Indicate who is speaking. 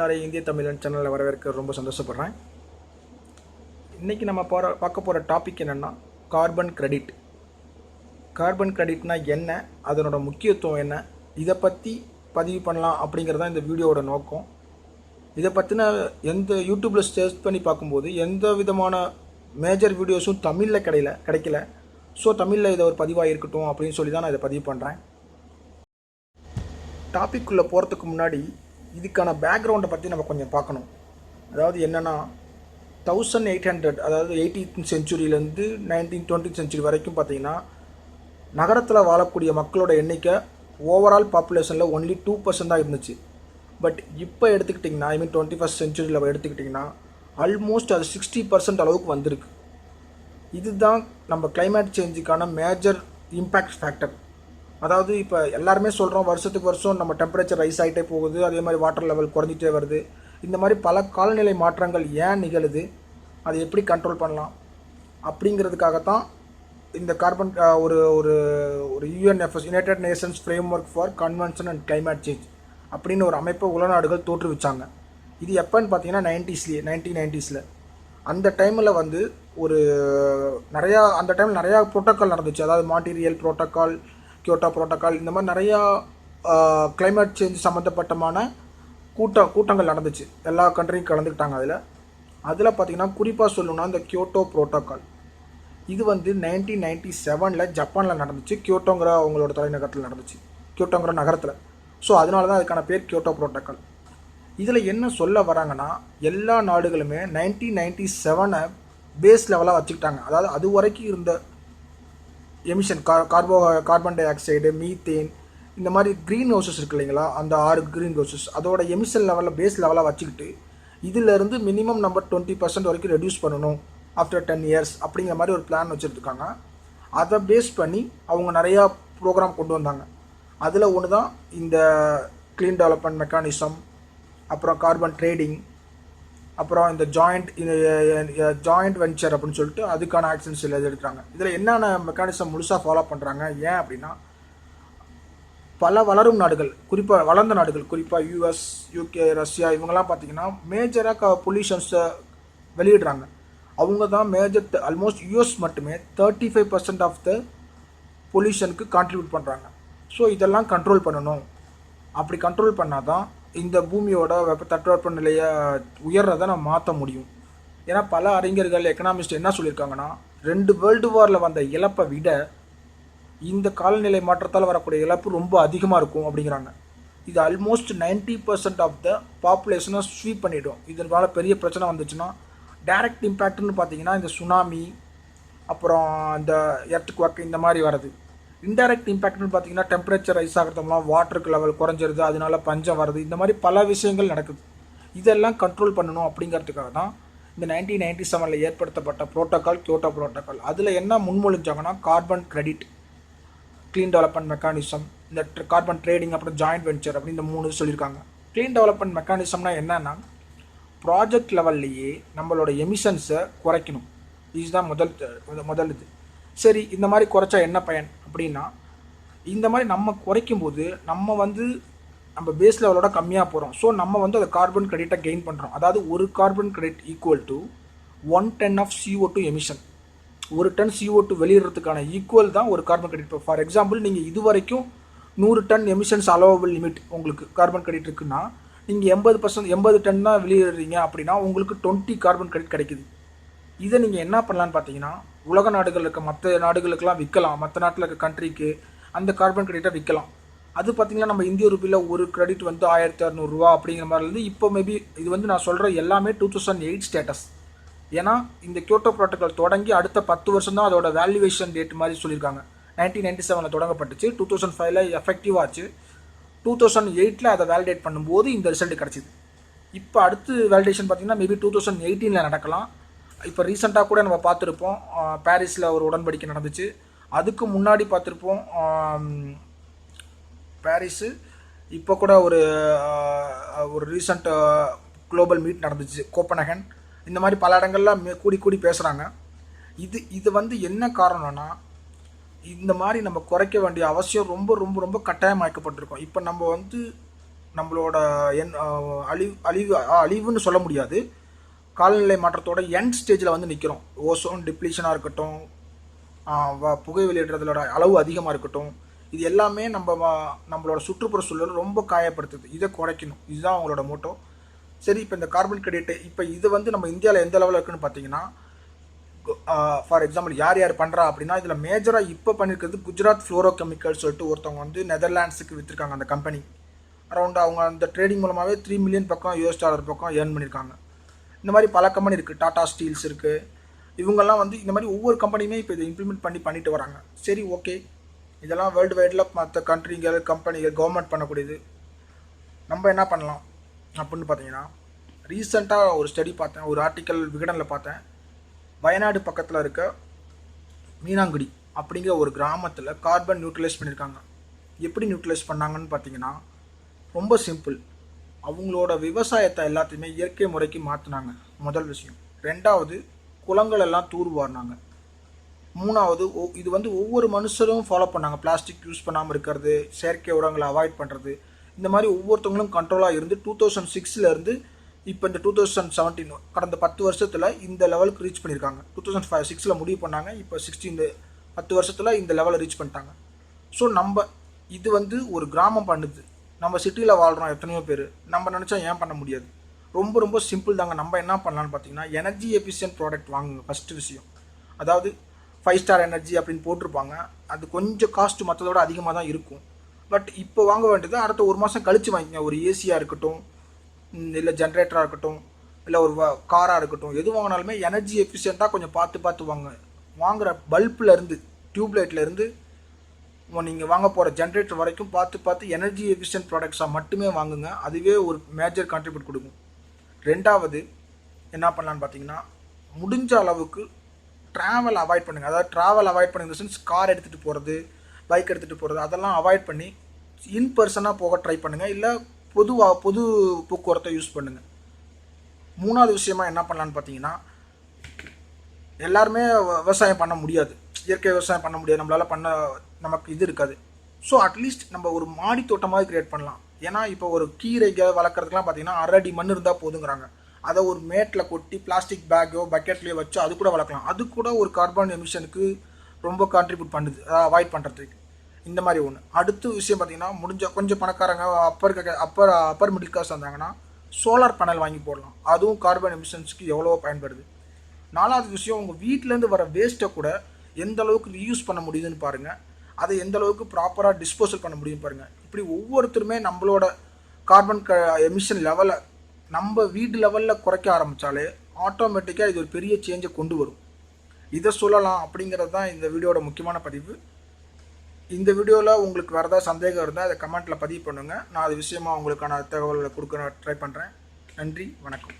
Speaker 1: எல்லாரையும் இந்திய தமிழன் சேனலில் வரவேற்க ரொம்ப சந்தோஷப்படுறேன். இன்றைக்கி நம்ம பார்க்க போகிற டாபிக் என்னென்னா கார்பன் கிரெடிட். கார்பன் கிரெடிட்னா என்ன, அதனோட முக்கியத்துவம் என்ன, இதை பற்றி பதிவு பண்ணலாம் அப்படிங்கிறது தான் இந்த வீடியோவோட நோக்கம். இதை பற்றின எந்த யூடியூப்பில் சர்ச் பண்ணி பார்க்கும்போது எந்த விதமான மேஜர் வீடியோஸும் தமிழில் கிடைக்கல. ஸோ தமிழில் இதை ஒரு பதிவாக இருக்கட்டும் அப்படின்னு சொல்லி தான் நான் இதை பதிவு பண்ணுறேன். டாபிக்குள்ளே போகிறதுக்கு முன்னாடி இதுக்கான பேக்ரவுண்டை பற்றி நம்ம கொஞ்சம் பார்க்கணும். அதாவது என்னென்னா 1800, அதாவது 18th செஞ்சுரியிலேருந்து 1920th செஞ்சுரி வரைக்கும் பார்த்திங்கன்னா நகரத்தில் வாழக்கூடிய மக்களோட எண்ணிக்கை ஓவரால் பாப்புலேஷனில் ஒன்லி 2% தான் இருந்துச்சு. பட் இப்போ எடுத்துக்கிட்டிங்கன்னா 21st செஞ்சுரியில் எடுத்துக்கிட்டிங்கன்னா ஆல்மோஸ்ட் அது 60% அளவுக்கு வந்திருக்கு. இதுதான் நம்ம கிளைமேட் சேஞ்சுக்கான மேஜர் இம்பேக்ட் ஃபேக்டர். அதாவது இப்போ எல்லாருமே சொல்கிறோம் வருஷத்துக்கு வருஷம் நம்ம டெம்பரேச்சர் ரைஸ் ஆகிட்டே போகுது, அதே மாதிரி வாட்டர் லெவல் குறைஞ்சிட்டே வருது. இந்த மாதிரி பல காலநிலை மாற்றங்கள் ஏன் நிகழுது, அதை எப்படி கண்ட்ரோல் பண்ணலாம் அப்படிங்கிறதுக்காகத்தான் இந்த கார்பன் ஒரு ஒரு ஒரு UNFS, United Nations framework for convention and climate change அப்படின்னு ஒரு அமைப்பை உலகநாடுகள் தோற்றுவிச்சாங்க. இது எப்போன்னு பார்த்தீங்கன்னா 1990s. அந்த டைமில் வந்து ஒரு அந்த டைமில் நிறையா ப்ரோட்டோக்கால் நடந்துச்சு. அதாவது மான்ட்ரீயல் ப்ரோட்டோக்கால், கியோட்டோ ப்ரோட்டோக்கால், இந்த மாதிரி நிறையா கிளைமேட் சேஞ்ச் சம்மந்தப்பட்டமான கூட்டங்கள் நடந்துச்சு. எல்லா கண்ட்ரியும் கலந்துக்கிட்டாங்க. அதில் பார்த்திங்கன்னா குறிப்பாக சொல்லணும்னா இந்த கியோட்டோ ப்ரோட்டோக்கால் இது வந்து 1997 ஜப்பானில் நடந்துச்சு. கியோட்டோங்கிற அவங்களோட தலைநகரத்தில் நடந்துச்சு, கியோட்டோங்கிற நகரத்தில். ஸோ அதனால தான் அதுக்கான பேர் கியோட்டோ ப்ரோட்டோக்கால். இதில் என்ன சொல்ல வராங்கன்னா எல்லா நாடுகளுமே 1997 பேஸ் லெவலாக வச்சுக்கிட்டாங்க. அதாவது அது வரைக்கும் இருந்த emission carbon di oxide, methane, இந்த மாதிரி க்ரீன் ஹவுசஸ் இருக்கு இல்லைங்களா, அந்த 6 க்ரீன் ஹவுசஸ் அதோட எமிஷன் லெவலில் பேஸ் லெவலாக வச்சுக்கிட்டு இதிலேருந்து மினிமம் நம்ம 20% வரைக்கும் ரெடியூஸ் பண்ணணும் ஆஃப்டர் 10 years அப்படிங்கிற மாதிரி ஒரு பிளான் வச்சுருக்காங்க. அதை பேஸ் பண்ணி அவங்க நிறையா ப்ரோக்ராம் கொண்டு வந்தாங்க. அதில் ஒன்று தான் இந்த க்ளீன் டெவலப்மெண்ட் மெக்கானிசம், அப்புறம் கார்பன் ட்ரேடிங், அப்புறம் இந்த ஜாயிண்ட் வெஞ்சர் அப்படின்னு சொல்லிட்டு அதுக்கான ஆக்ஷன்ஸ் எல்லாம் எடுக்கிறாங்க. இதில் என்னென்ன மெக்கானிசம் முழுசாக ஃபாலோ பண்ணுறாங்க, ஏன் அப்படின்னா பல வளரும் நாடுகள், குறிப்பாக வளர்ந்த நாடுகள், குறிப்பாக யூஎஸ், யூகே, ரஷ்யா, இவங்கெல்லாம் பார்த்திங்கன்னா மேஜராக பொல்யூஷன்ஸை வெளியிடுறாங்க. அவங்க தான் மேஜர், ஆல்மோஸ்ட் யூஎஸ் மட்டுமே 35% ஆஃப் த பொல்யூஷனுக்கு கான்ட்ரிபியூட் பண்ணுறாங்க. ஸோ இதெல்லாம் கண்ட்ரோல் பண்ணணும். அப்படி கண்ட்ரோல் பண்ணால் தான் இந்த பூமியோட தட்பவெப்ப நிலையை உயர்றதை நம்ம மாற்ற முடியும். ஏன்னா பல அறிஞர்கள், எக்கனாமிஸ்ட் என்ன சொல்லியிருக்காங்கன்னா 2 வேர்ல்டு வாரில் வந்த இழப்பை விட இந்த காலநிலை மாற்றத்தால் வரக்கூடிய இழப்பு ரொம்ப அதிகமாக இருக்கும் அப்படிங்கிறாங்க. இது ஆல்மோஸ்ட் 90% ஆஃப் த பாப்புலேஷனை ஸ்வீப் பண்ணிவிடும். இதனால பெரிய பிரச்சனை வந்துச்சுன்னா டைரக்ட் இம்பேக்ட்னு பார்த்தீங்கன்னா இந்த சுனாமி, அப்புறம் இந்த எர்த்குவேக், இந்த மாதிரி வருது. இன்டைரக்ட் இம்பேக்ட்னு பார்த்தீங்கன்னா டெம்பரேச்சர் ரைஸ் ஆகிறதுலாம் வாட்டருக்கு லெவல் குறைஞ்சிருது, அதனால பஞ்சம் வருது. இந்த மாதிரி பல விஷயங்கள் நடக்குது. இதெல்லாம் கண்ட்ரோல் பண்ணணும் அப்படிங்கிறதுக்காக தான் இந்த 1997 ஏற்படுத்தப்பட்ட ப்ரோட்டோக்கால், கியோட்டோ ப்ரோட்டோக்கால். அதில் என்ன முன்மொழிஞ்சாங்கன்னா carbon credit, clean development mechanism, இந்த கார்பன் ட்ரேடிங், அப்புறம் ஜாயிண்ட் வெஞ்சர் அப்படின்னு இந்த 3 சொல்லியிருக்காங்க. க்ளீன் டெவலப்மெண்ட் மெக்கானிசம்னா என்னன்னா ப்ராஜெக்ட் லெவல்லையே நம்மளோட எமிஷன்ஸை குறைக்கணும். இதுதான் முதல் இது. சரி, இந்த மாதிரி குறைச்சா என்ன பயன் அப்படின்னா, இந்த மாதிரி நம்ம குறைக்கும்போது நம்ம பேஸ் லெவலோட கம்மியாக போகிறோம். ஸோ நம்ம அந்த கார்பன் கிரெடிட்டை கெயின் பண்ணுறோம். அதாவது ஒரு carbon credit equal to 1 ton of CO2 emission. 1 ton CO2 வெளியிடுறதுக்கான ஈக்குவல் தான் ஒரு கார்பன் கிரெடிட். இப்போ ஃபார் எக்ஸாம்பிள் நீங்கள் இது வரைக்கும் 100 ton எமிஷன்ஸ் அலோவபிள் லிமிட் உங்களுக்கு கார்பன் கிரெடிட் இருக்குன்னா, நீங்கள் 80 ton தான் வெளியிடுறீங்க அப்படின்னா உங்களுக்கு 20 கார்பன் கிரெடிட் கிடைக்குது. இதை நீங்கள் என்ன பண்ணலான்னு பார்த்தீங்கன்னா உலக நாடுகள் இருக்க மற்ற நாடுகளுக்கெல்லாம் விற்கலாம். மற்ற நாட்டில் இருக்க கண்ட்ரிக்கு அந்த கார்பன் கிரெடிட்டை விற்கலாம். அது பார்த்திங்கன்னா நம்ம இந்திய ரூபாயில் ஒரு கிரெடிட் 1600 ரூபா அப்படிங்கிற மாதிரி இருந்து இப்போ மேபி இது நான் சொல்கிற எல்லாமே 2008 ஸ்டேட்டஸ். ஏன்னா இந்த கியோட்டோ ப்ரோட்டோக்கால் தொடங்கி அடுத்த 10 வருஷம் தான் அதோட வேல்யூவேஷன் டேட் மாதிரி சொல்லியிருக்காங்க. 1997 தொடங்கப்பட்டுச்சு, 2005 எஃபெக்டிவ் ஆச்சு, 2008 அதை வேலிடேட் பண்ணும்போது இந்த ரிசல்ட் கிடச்சிது. இப்போ அடுத்து வேலிடேஷன் பார்த்திங்கன்னா மேபி 2018 நடக்கலாம். இப்போ ரீசெண்டாக கூட நம்ம பார்த்துருப்போம், பாரிஸில் ஒரு உடன்படிக்கை நடந்துச்சு. அதுக்கு முன்னாடி பார்த்துருப்போம் பாரிஸு. இப்போ கூட ஒரு ரீசெண்ட் குளோபல் மீட் நடந்துச்சு, கோப்பனகன். இந்த மாதிரி பல இடங்கள்லாம் கூடி பேசுகிறாங்க. இது என்ன காரணம்னா இந்த மாதிரி நம்ம குறைக்க வேண்டிய அவசியம் ரொம்ப ரொம்ப ரொம்ப கட்டாயமாக்கப்பட்டிருக்கோம். இப்போ நம்ம நம்மளோட அழிவுன்னு சொல்ல முடியாது, காலநிலை மாற்றத்தோட எண்ட் ஸ்டேஜில் வந்து நிற்கிறோம். ஓசோன் டிப்ளீஷனாக இருக்கட்டும், புகை வெளியிடுறதோட அளவு அதிகமாக இருக்கட்டும், இது எல்லாமே நம்மளோட சுற்றுப்புற சூழல் ரொம்ப காயப்படுத்துது. இதை குறைக்கணும், இதுதான் அவங்களோட மோட்டோ. சரி, இப்போ இந்த கார்பன் கிரெடிட் இப்போ இது வந்து நம்ம இந்தியாவில் எந்த லெவலில் இருக்குன்னு பார்த்தீங்கன்னா, ஃபார் எக்ஸாம்பிள் யார் யார் பண்ணுறா அப்படின்னா, இதில் மேஜராக இப்போ பண்ணியிருக்கிறது குஜராத் ஃப்ளோரோ கெமிக்கல்ஸ் சொல்லிட்டு ஒருத்தவங்க வந்து நெதர்லாண்ட்ஸுக்கு விற்றுருக்காங்க. அந்த கம்பெனி அரௌண்ட் அவங்க அந்த ட்ரேடிங் மூலமாகவே $3 மில்லியன் பக்கம் US$ பக்கம் ஏர்ன் பண்ணியிருக்காங்க. இந்த மாதிரி பல கம்பெனி இருக்குது, டாடா ஸ்டீல்ஸ் இருக்குது. இவங்கெல்லாம் வந்து இந்த மாதிரி ஒவ்வொரு கம்பெனியுமே இப்போ இதை இம்ப்ளிமெண்ட் பண்ணிட்டு வராங்க. சரி, ஓகே, இதெல்லாம் வேர்ல்டு வைடில் மற்ற கண்ட்ரிகள் கம்பெனிகள் கவர்மெண்ட் பண்ணக்கூடியது. நம்ம என்ன பண்ணலாம் அப்படின்னு பார்த்தீங்கன்னா, ரீசெண்டாக ஒரு ஸ்டடி பார்த்தேன், ஒரு ஆர்டிக்கல் விகடனில் பார்த்தேன். வயநாடு பக்கத்தில் இருக்க மீனாங்குடி அப்படிங்கிற ஒரு கிராமத்தில் கார்பன் நியூட்ரலைஸ் பண்ணியிருக்காங்க. எப்படி நியூட்ரலைஸ் பண்ணாங்கன்னு பார்த்தீங்கன்னா, ரொம்ப சிம்பிள். அவங்களோட விவசாயத்தை எல்லாத்தையுமே இயற்கை முறைக்கு மாற்றினாங்க, முதல் விஷயம். ரெண்டாவது, குளங்கள் எல்லாம் தூர்வாரினாங்க. மூணாவது, இது வந்து ஒவ்வொரு மனுஷரும் ஃபாலோ பண்ணாங்க. பிளாஸ்டிக் யூஸ் பண்ணாமல் இருக்கிறது, செயற்கை உரங்களை அவாய்ட் பண்ணுறது, இந்த மாதிரி ஒவ்வொருத்தவங்களும் கண்ட்ரோலாக இருந்து 2006 இப்போ இந்த 2017 கடந்த 10 வருஷத்தில் இந்த லெவலுக்கு ரீச் பண்ணியிருக்காங்க. 2006 முடிவு பண்ணாங்க, இப்போ 10 வருஷத்தில் இந்த லெவலில் ரீச் பண்ணிட்டாங்க. ஸோ நம்ம இது வந்து ஒரு கிராமம் பண்ணுது. நம்ம சிட்டியில் வாழ்கிறோம் எத்தனையோ பேர், நம்ம நினச்சா ஏன் பண்ண முடியாது? ரொம்ப ரொம்ப சிம்பிள் தாங்க. நம்ம என்ன பண்ணலான்னு பார்த்தீங்கன்னா, எனர்ஜி எஃபிஷியன்ட் ப்ராடக்ட் வாங்குங்க ஃபஸ்ட்டு விஷயம். அதாவது 5 ஸ்டார் எனர்ஜி அப்படின்னு போட்டிருப்பாங்க, அது கொஞ்சம் காஸ்ட்டு மற்றதோட அதிகமாக தான் இருக்கும். பட் இப்போ வாங்க வேண்டியது அடுத்த ஒரு மாதம் கழித்து வாங்கிங்க. ஒரு ஏசியாக இருக்கட்டும், இல்லை ஜென்ரேட்டராக இருக்கட்டும், இல்லை ஒரு காராக இருக்கட்டும், எது வாங்கினாலுமே எனர்ஜி எஃபிஷியண்ட்டாக கொஞ்சம் பார்த்து வாங்குகிற பல்ப்லேருந்து டியூப்லைட்லேருந்து நீங்கள் வாங்க போகிற ஜென்ரேட்டர் வரைக்கும் பார்த்து எனர்ஜி எஃபிஷியன்ட் ப்ராடக்ட்ஸாக மட்டுமே வாங்குங்க. அதுவே ஒரு மேஜர் கான்ட்ரிபியூட் கொடுக்கும். ரெண்டாவது என்ன பண்ணலான்னு பார்த்தீங்கன்னா, முடிஞ்ச அளவுக்கு ட்ராவல் அவாய்ட் பண்ணுங்கள். அதாவது ட்ராவல் அவாய்ட் பண்ணுங்க சென்ஸ் கார் எடுத்துகிட்டு போகிறது, பைக் எடுத்துகிட்டு போகிறது, அதெல்லாம் அவாய்ட் பண்ணி இன் பர்சனாக போக ட்ரை பண்ணுங்கள். இல்லை பொது போக்குவரத்தை யூஸ் பண்ணுங்கள். மூணாவது விஷயமா என்ன பண்ணலான்னு பார்த்தீங்கன்னா, எல்லாருமே விவசாயம் பண்ண முடியாது, இயற்கை விவசாயம் பண்ண முடியாது, நமக்கு இது இருக்காது. ஸோ அட்லீஸ்ட் நம்ம ஒரு மாடி தோட்டமாக கிரியேட் பண்ணலாம். ஏன்னா இப்போ ஒரு கீரைகள் வளர்க்குறதுக்குலாம் பார்த்தீங்கன்னா 1/2 அடி மண் இருந்தால் போதுங்கிறாங்க. அதை ஒரு மேட்டில் கொட்டி பிளாஸ்டிக் பேக்கோ பக்கெட்லேயோ வச்சு அது கூட வளர்க்கலாம். அது கூட ஒரு கார்பன் எமிஷனுக்கு ரொம்ப கான்ட்ரிபியூட் பண்ணுது, அதை அவாய்ட் பண்ணுறதுக்கு. இந்த மாதிரி ஒன்று. அடுத்த விஷயம் பார்த்தீங்கன்னா, கொஞ்சம் பணக்காரங்க அப்பர் மிடில் கிளாஸ் வந்தாங்கன்னா சோலார் பேனல் வாங்கி போடலாம். அதுவும் கார்பன் எமிஷன்ஸ்க்கு எவ்வளோ பயன்படுது. நாலாவது விஷயம், உங்கள் வீட்டிலேருந்து வர வேஸ்ட்டை கூட எந்த அளவுக்கு ரீயூஸ் பண்ண முடியுதுன்னு பாருங்கள். அதை எந்த அளவுக்கு ப்ராப்பராக டிஸ்போசல் பண்ண முடியும் பாருங்கள். இப்படி ஒவ்வொருத்தருமே நம்மளோட கார்பன் எமிஷன் லெவலை நம்ம வீட்டு லெவலில் குறைக்க ஆரம்பித்தாலே ஆட்டோமேட்டிக்காக இது ஒரு பெரிய சேஞ்சை கொண்டு வரும். இதை சொல்லலாம் அப்படிங்கிறது தான் இந்த வீடியோட முக்கியமான பதிவு. இந்த வீடியோவில் உங்களுக்கு வேறு ஏதாவது சந்தேகம் இருந்தால் அதை கமெண்ட்டில் பதிவு பண்ணுங்கள். நான் அது விஷயமாக உங்களுக்கான தகவல்களை கொடுக்க ட்ரை பண்ணுறேன். நன்றி, வணக்கம்.